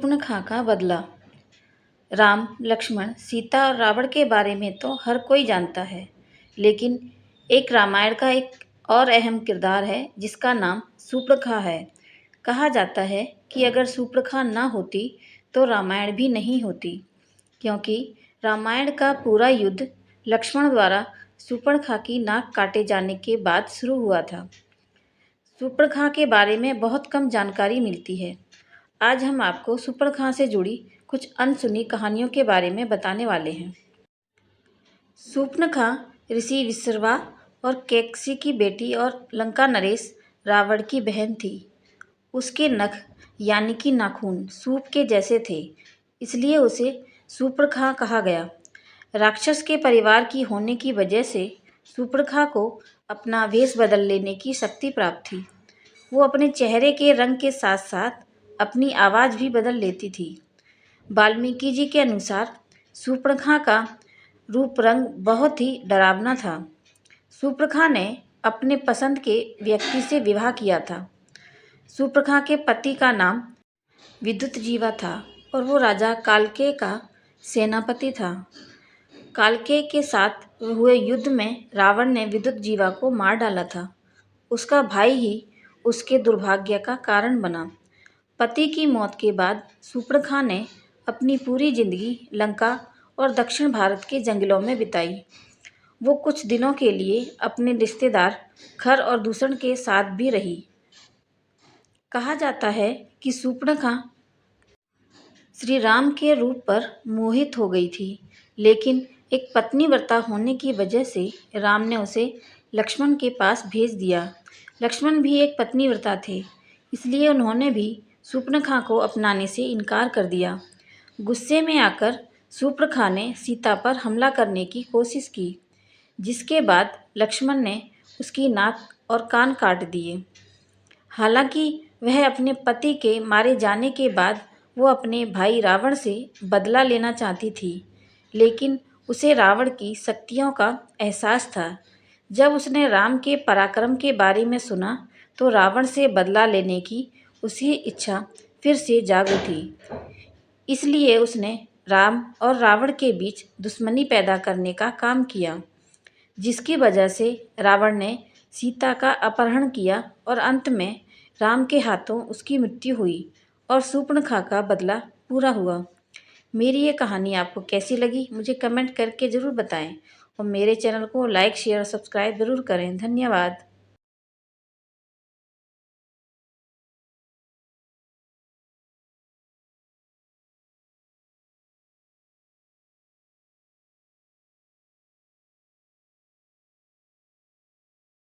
शूर्पणखा का बदला। राम, लक्ष्मण, सीता और रावण के बारे में तो हर कोई जानता है, लेकिन एक रामायण का एक और अहम किरदार है जिसका नाम शूर्पणखा है। कहा जाता है कि अगर शूर्पणखा न होती तो रामायण भी नहीं होती, क्योंकि रामायण का पूरा युद्ध लक्ष्मण द्वारा शूर्पणखा की नाक काटे जाने के बाद शुरू हुआ था। शूर्पणखा के बारे में बहुत कम जानकारी मिलती है। आज हम आपको शूर्पणखा से जुड़ी कुछ अनसुनी कहानियों के बारे में बताने वाले हैं। शूर्पणखा ऋषि विश्रवा और कैकसी की बेटी और लंका नरेश रावण की बहन थी। उसके नख यानी कि नाखून सूप के जैसे थे, इसलिए उसे शूर्पणखा कहा गया। राक्षस के परिवार की होने की वजह से शूर्पणखा को अपना वेश बदल लेने की शक्ति प्राप्त थी। वो अपने चेहरे के रंग के साथ साथ अपनी आवाज़ भी बदल लेती थी। वाल्मीकि जी के अनुसार शूर्पणखा का रूप रंग बहुत ही डरावना था। शूर्पणखा ने अपने पसंद के व्यक्ति से विवाह किया था। शूर्पणखा के पति का नाम विद्युतजीवा था और वो राजा कालकेय का सेनापति था। कालकेय के साथ हुए युद्ध में रावण ने विद्युतजीवा को मार डाला था। उसका भाई ही उसके दुर्भाग्य का कारण बना। पति की मौत के बाद शूर्पणखा ने अपनी पूरी जिंदगी लंका और दक्षिण भारत के जंगलों में बिताई। वो कुछ दिनों के लिए अपने रिश्तेदार खर और दूषण के साथ भी रही। कहा जाता है कि शूर्पणखा श्री राम के रूप पर मोहित हो गई थी, लेकिन एक पत्नीव्रता होने की वजह से राम ने उसे लक्ष्मण के पास भेज दिया। लक्ष्मण भी एक पत्नीव्रता थे, इसलिए उन्होंने भी शूर्पणखा को अपनाने से इनकार कर दिया। गुस्से में आकर शूर्पणखा ने सीता पर हमला करने की कोशिश की, जिसके बाद लक्ष्मण ने उसकी नाक और कान काट दिए। हालांकि वह अपने पति के मारे जाने के बाद वो अपने भाई रावण से बदला लेना चाहती थी, लेकिन उसे रावण की शक्तियों का एहसास था। जब उसने राम के पराक्रम के बारे में सुना तो रावण से बदला लेने की उसकी इच्छा फिर से जाग उठी। इसलिए उसने राम और रावण के बीच दुश्मनी पैदा करने का काम किया, जिसकी वजह से रावण ने सीता का अपहरण किया और अंत में राम के हाथों उसकी मृत्यु हुई और शूर्पणखा का बदला पूरा हुआ। मेरी ये कहानी आपको कैसी लगी मुझे कमेंट करके ज़रूर बताएं और मेरे चैनल को लाइक, शेयर और सब्सक्राइब ज़रूर करें। धन्यवाद।